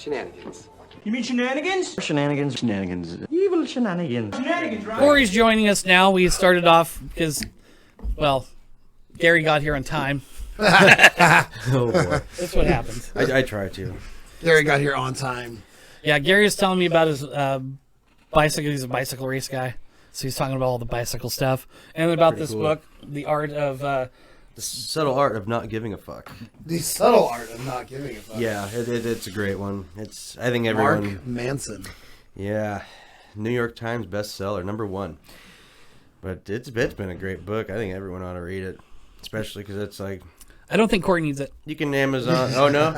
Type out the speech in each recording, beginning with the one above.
Shenanigans. You mean shenanigans? Shenanigans. Evil shenanigans. Shenanigans, right? Corey's joining us now. We started off because, well, Gary got here on time. Oh boy. That's what happens. I try to. Gary got here on time. Yeah, Gary was telling me about his bicycle. He's a bicycle race guy. So he's talking about all the bicycle stuff. And about this cool. book, The Art of... The subtle art of not giving a fuck. The subtle art of not giving a fuck. Yeah, it's a great one. I think everyone. Mark Manson. Yeah, New York Times bestseller, #1. But it's been a great book. I think everyone ought to read it, especially because it's like I don't think Corey needs it. you can Amazon. Oh no,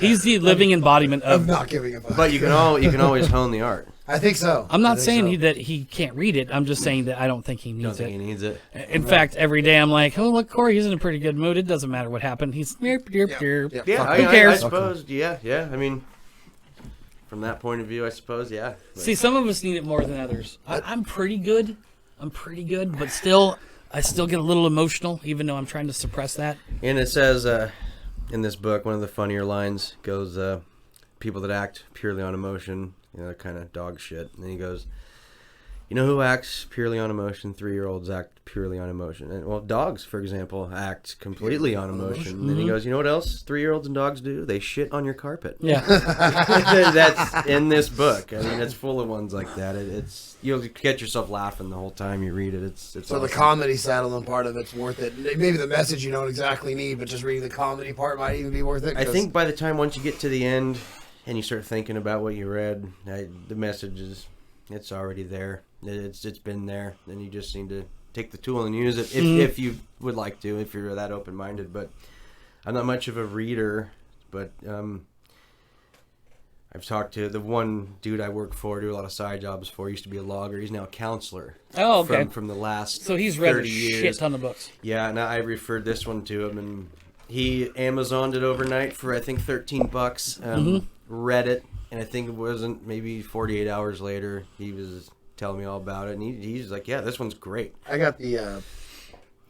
He's the living embodiment Of of... not giving a fuck. but you can always hone the art. I think so. I'm not I think saying so. that he can't read it. I'm just saying that I don't think he Don't needs think he it. needs it. In fact, every day I'm like, oh, look, Corey, he's in a pretty good mood. It doesn't matter what happened. He's... Yeah. Yeah, Who cares? I suppose. Yeah. I mean, from that point of view, I suppose. Yeah. But See, some of us need it more than others. I'm pretty good. But still, I still get a little emotional, even though I'm trying to suppress that. And it says in this book, one of the funnier lines goes, people that act purely on emotion, kind of dog shit. And then he goes, you know who acts purely on emotion? 3-year-olds act purely on emotion. And, well, dogs, for example, act completely on emotion. And then he goes, you know what else 3-year-olds and dogs do? They shit on your carpet. Yeah. That's in this book. I mean, it's full of ones like that. You'll get yourself laughing the whole time you read it. It's So awesome. the comedy saddling part of it's worth it. Maybe the message you don't exactly need, but just reading the comedy part might even be worth it. I think by the time once you get to the end and you start thinking about what you read, the message it's already there. It's been there, and you just need to take the tool and use it if you would like to, if you're that open-minded. But I'm not much of a reader, but I've talked to the one dude I work for, do a lot of side jobs for. Used to be a logger. He's now a counselor. Oh, okay. From the last So he's read a 30 years. shit ton of books. Yeah, and I referred this one to him, and he Amazoned it overnight for I think $13. Read it, and I think it wasn't maybe 48 hours later. He was telling me all about it, and he's like, "Yeah, this one's great." I got the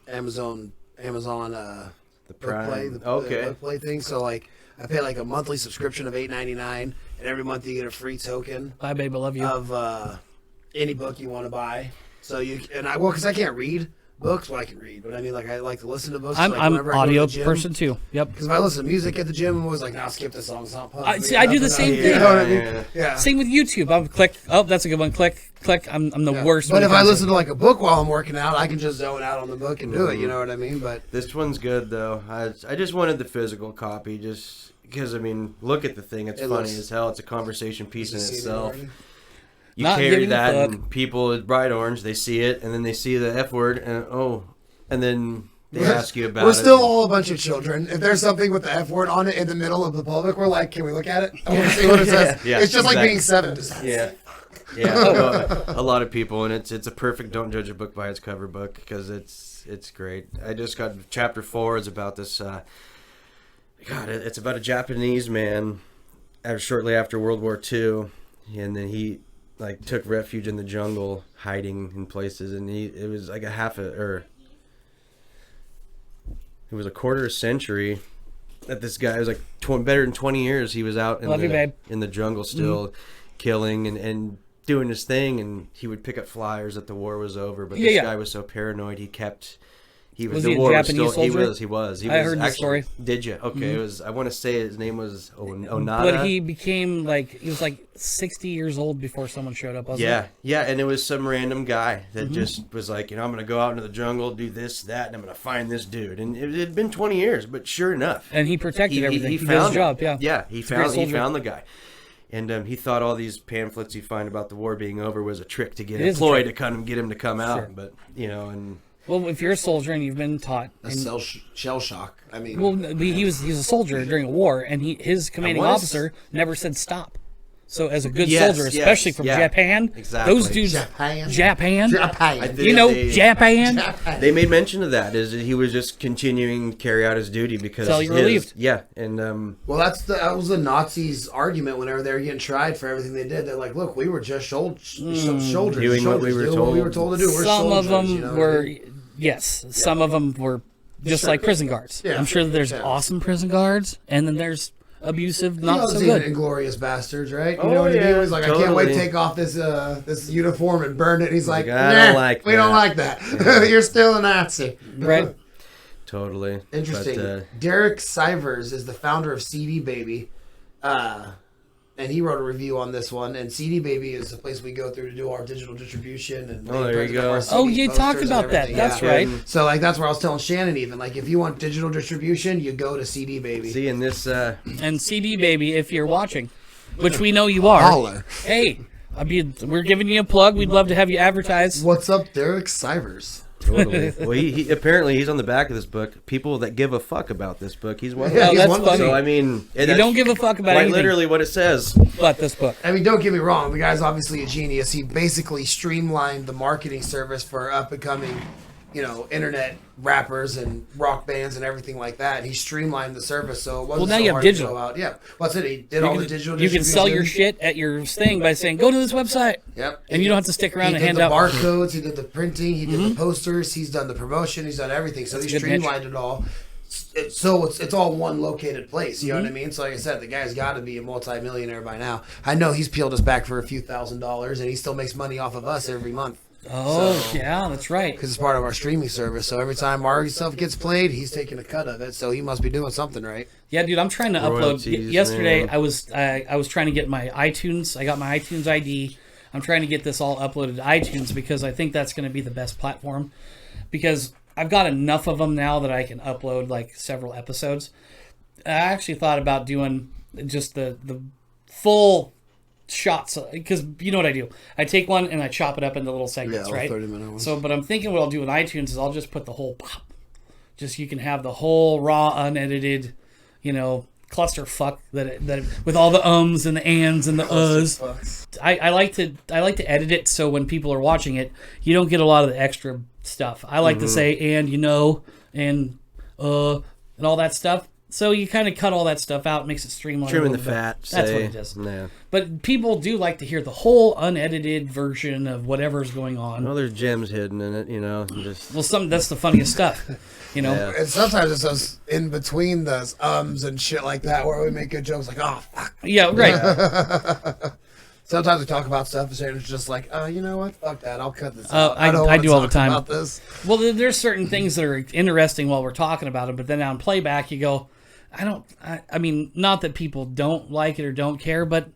Amazon The book Prime. play, the Okay. book play thing. So like, I pay like a monthly subscription of $8.99, and every month you get a free token Bye, babe. I love you. of any book you want to buy. So because I can't read books, well I can read, but I mean like I like to listen to books. I'm like, an whenever I go to audio the gym. person, too. Yep. Because if I listen to music at the gym, I'm always like, nah, skip this song. It's not pumping. See, I do the same You thing. know what I mean? Yeah. Yeah. Same with YouTube. I'll click. Oh, that's a good one. Click. I'm the worst. But when it if I comes listen to like a book while I'm working out, I can just zone out on the book and do it. You know what I mean? But This one's good though. I just wanted the physical copy, just because I mean, look at the thing. It's It funny looks- as hell. It's a conversation piece in Is it seen itself. already? You Not carry giving a that, fuck. and people at Bright Orange, they see it, and then they see the F word, and then they ask you about it. We're still all a bunch of children. If there's something with the F word on it in the middle of the public, we're like, can we look at it? I want to see what it says. Yeah, It's just like exactly. being 7. Just, Yeah. Yeah, a lot of people, and it's a perfect don't judge a book by its cover book because it's great. I just got chapter 4 is about this. It's about a Japanese man, shortly after World War II, and then he took refuge in the jungle, hiding in places, and it was like it was a quarter of a century that this guy was like better than 20 years. He was out Love you, babe. in the jungle still, killing and doing his thing, and he would pick up flyers that the war was over. But this guy was so paranoid, he Was he a Japanese soldier? He was. I heard the story. Did you? Okay, it was. I want to say his name was Onada. But he became he was 60 years old before someone showed up. Wasn't it? Yeah, and it was some random guy that just was like, I'm going to go out into the jungle, do this, that, and I'm going to find this dude. And it had been 20 years, but sure enough, And he protected everything. He did found his job. him. Yeah. He a great found soldier. the guy. And he thought all these pamphlets he'd find about the war being over was a trick to get It is a Floyd trick. to come get him to come out. Sure. But and Well, if you're a soldier and you've been taught, a shell shock. I mean, well, he was a soldier during a war, and his commanding wanna officer never said stop. So as a good Yes, soldier, yes, especially from yeah. Japan, Exactly. those dudes, Japan, They- Japan. They made mention of that, is that he was just continuing to carry out his duty because Until you were relieved. Yeah, and well, that was the Nazis' argument whenever they were getting tried for everything they did. They're like, look, we were just soldiers. Doing what we were doing told. what we were told to do. We're Some of soldiers, them you know what I were, mean? yes, some of them were just like prison guards. Yeah. I'm sure that there's Yeah. awesome prison guards, and then there's abusive, not so He good. Inglorious Bastards, right? You Oh, know what I yeah, mean? He's like, I can't wait to totally. take off this uniform and burn it. And he's like, I nah, don't like we don't that." like that. You're still a Nazi. Right? Totally. Interesting. But, Derek Sivers is the founder of CD Baby. And he wrote a review on this one. And CD Baby is the place we go through to do our digital distribution. And Oh, there you go. Oh, you talked about that. That's right. So, like, that's where I was telling Shannon even. Like, if you want digital distribution, you go to CD Baby. see, in this, And CD Baby, if you're watching, which we know you are. Holler. Hey, we're giving you a plug. We'd love to have you advertise. What's up, Derek Sivers? totally. Well, he apparently he's on the back of this book. People that give a fuck about this book, he's one of Yeah, them. he's that's one of funny. them. So, I mean... You don't give a fuck about quite anything literally what it says. but this book. I mean, don't get me wrong. The guy's obviously a genius. He basically streamlined the marketing service for up-and-coming, internet rappers and rock bands and everything like that. He streamlined the service, so it wasn't Well, now so you have hard digital. to go out. Yeah, what's it? He did all the digital. You can sell your distribution. shit at your thing by saying, go to this website. Yep. And you don't have to stick around He and did hand the out. barcodes. He did the printing. He did the posters. He's done the promotion. He's done everything. So That's he a good niche. streamlined it all. It's all one located place. You know what I mean? So like I said, the guy's got to be a multimillionaire by now. I know he's peeled us back for a few $1,000s, and he still makes money off of us every month. Oh, yeah, that's right. Because it's part of our streaming service. So every time our stuff gets played, he's taking a cut of it. So he must be doing something right. Yeah, dude, I'm trying to upload. Royalties, Yesterday, man. I was trying to get my iTunes. I got my iTunes ID. I'm trying to get this all uploaded to iTunes because I think that's going to be the best platform. Because I've got enough of them now that I can upload like several episodes. I actually thought about doing just the full shots because you know what I do. I take one and I chop it up into little segments, right? 30-minute ones. So, but I'm thinking what I'll do with iTunes is I'll just put the whole pop. Just you can have the whole raw, unedited, clusterfuck that with all the ums and the ands and the uhs. I like to edit it so when people are watching it, you don't get a lot of the extra stuff. I like to say and and all that stuff. So you kind of cut all that stuff out, makes it streamlined. Trimming a the little bit. fat. That's say, what it does. Yeah. But people do like to hear the whole unedited version of whatever's going on. Well, there's gems hidden in it, and just... Well, that's the funniest stuff. Yeah. And sometimes it's us in between those ums and shit like that where we make good jokes like, oh, fuck. Yeah, right. Sometimes we talk about stuff and it's just like, you know what? Fuck that. I'll cut this out. I don't wanna do all the talk time. about this. Well, there's certain things that are interesting while we're talking about them, but then on playback you go, I mean, not that people don't like it or don't care, but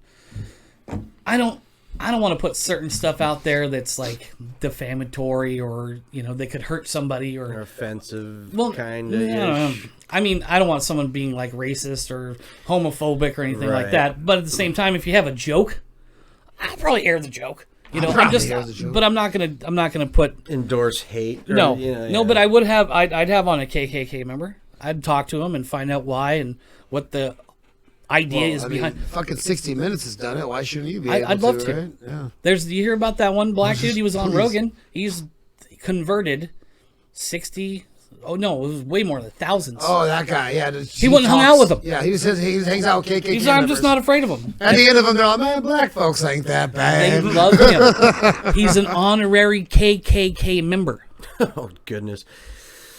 I don't want to put certain stuff out there that's like defamatory or that could hurt somebody Or or offensive, kind I don't know. of. I mean, I don't want someone being like racist or homophobic or anything like Right. that. But at the same time, if you have a joke, I'll probably air the joke. I'm probably just, air the joke. but I'm not gonna put Endorse hate. Or, no, yeah. But I would have. I'd have on a KKK member. I'd talk to him and find out why and what the idea is behind. Fucking 60 Minutes has done it. Why shouldn't you be able I'd love to? to. Right? Yeah. Do you hear about that one black dude? He was on Please. Rogan. He's converted 60. Oh no, it was way more than thousands. Oh, that guy. Yeah. He went and hung out with them. Yeah, he hangs out with KKK He's I'm members. just not afraid of him. At the end of them, they're like, man, black folks ain't that They bad. love him. He's an honorary KKK member. Oh, goodness.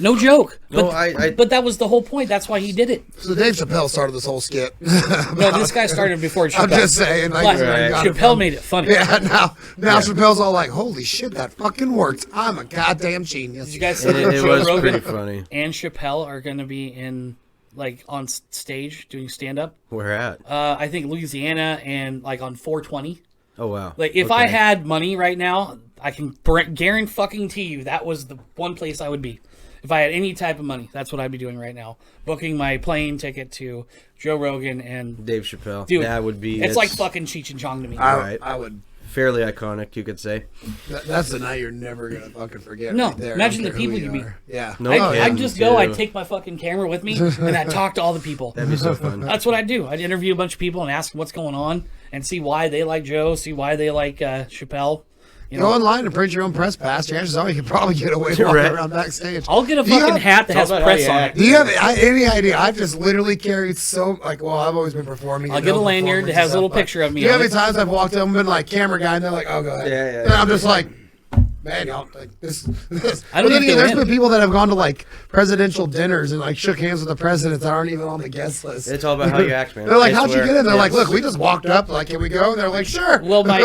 No joke. No, But, but that was the whole point. That's why he did it. So Dave Chappelle started this whole skit. No, this guy started before Chappelle. I'm just saying. Like, Plus, where I got it Chappelle from. made it funny. Yeah, now Chappelle's all like, holy shit, that fucking worked. I'm a goddamn genius. Did you guys see It, that it Joe was Rogan pretty funny. and Chappelle are going to be on stage doing stand up? Where at? I think Louisiana and like on 420. Oh, wow. Like if I Okay. had money right now, I can guarantee you that was the one place I would be. If I had any type of money, that's what I'd be doing right now. Booking my plane ticket to Joe Rogan and Dave Chappelle. dude, That would be... It's like fucking Cheech and Chong to me. Right. I would. fairly iconic, you could say. That's the night you're never gonna fucking forget. No, right there. imagine I don't the care people who you'd meet. are. Yeah. No I'd kidding, just go, too. I'd take my fucking camera with me, and I'd talk to all the people. That'd be so fun. That's what I'd do. I'd interview a bunch of people and ask them what's going on and see why they like Joe, see why they like Chappelle. You Go know, online and print your own press pass. Chances are you could probably get away walking Right. around backstage. I'll get a Do you fucking have- hat that has Talk about press how on you it. act. Do you have any idea? I've just literally carried I've always been performing. I'll and get a no lanyard that performance has a little and stuff, picture of but me Do you on have any it. times I've walked up and been like, camera guy, and they're like, oh, go ahead. Yeah, yeah. And I'm just like, man, y'all like this. I don't But then think again, they there's win. been people that have gone to like presidential dinners and like shook hands with the presidents that aren't even on the guest list. It's all about how you act, man. They're like, I how'd you swear. get in? They're like, Yes. look, we just walked up. Like, can we go? And they're like, sure. Well, my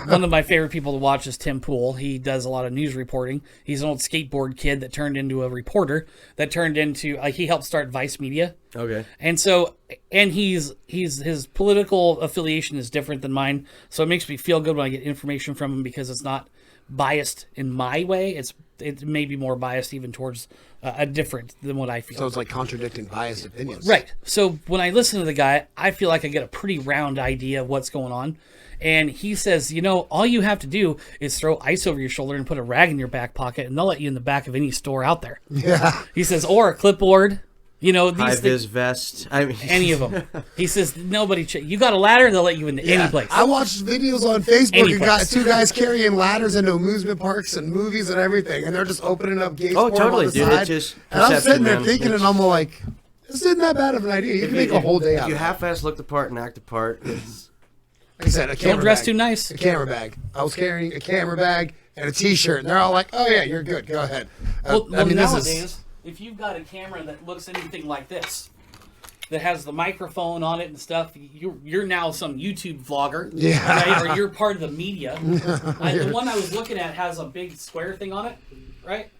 one of my favorite people to watch is Tim Pool. He does a lot of news reporting. He's an old skateboard kid that turned into a reporter. That turned into he helped start Vice Media. Okay. And so, and he's his political affiliation is different than mine. So it makes me feel good when I get information from him because it's not biased in my way. It may be more biased even towards a different than what I feel. So it's like contradicting biased opinions. Right. So when I listen to the guy, I feel like I get a pretty round idea of what's going on. And he says, all you have to do is throw ice over your shoulder and put a rag in your back pocket, and they'll let you in the back of any store out there. Yeah. He says, or a clipboard. These High-vis things, vest. I mean, any of them. He says, you got a ladder, they'll let you into any place. I watched videos on Facebook Any and place. got two guys carrying ladders into amusement parks and movies and everything, and they're just opening up gates. Oh, for 'em totally, on the dude. side. It's just and I'm perception, sitting there man. thinking, and I'm like, this isn't that bad of an idea. You can make a whole day out If you of it. half-ass look the part and act the part, it's... Like I said, a camera Don't dress bag. too nice. A camera bag. I was carrying a camera bag and a T-shirt, and they're all like, "Oh yeah, you're good. Go ahead." Well, I mean, nowadays, this is if you've got a camera that looks anything like this, that has the microphone on it and stuff, you're now some YouTube vlogger, Yeah. right? Or you're part of the media. The one I was looking at has a big square thing on it, right?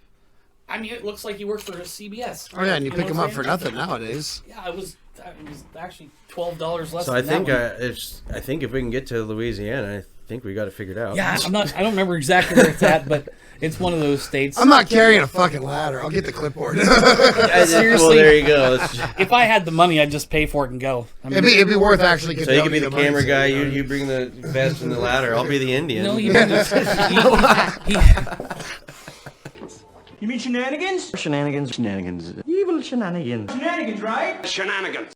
I mean, it looks like you work for CBS. oh yeah, and you pick know them what up I'm for saying? nothing nowadays. Yeah, it was actually $12 less. So I than think that one. I think if we can get to Louisiana, I think we got it figured out. Yeah, I don't remember exactly where it's at, but it's one of those states. I'm not carrying a fucking ladder. I'll get the clipboard. Seriously. Well, there you go. If I had the money, I'd just pay for it and go. I mean, it'd be worth actually. So you can be the condoning camera money guy. to it, You bring the vest and the ladder. I'll be the Indian. no, you You mean shenanigans? Shenanigans. Evil shenanigans. Shenanigans, right? Shenanigans.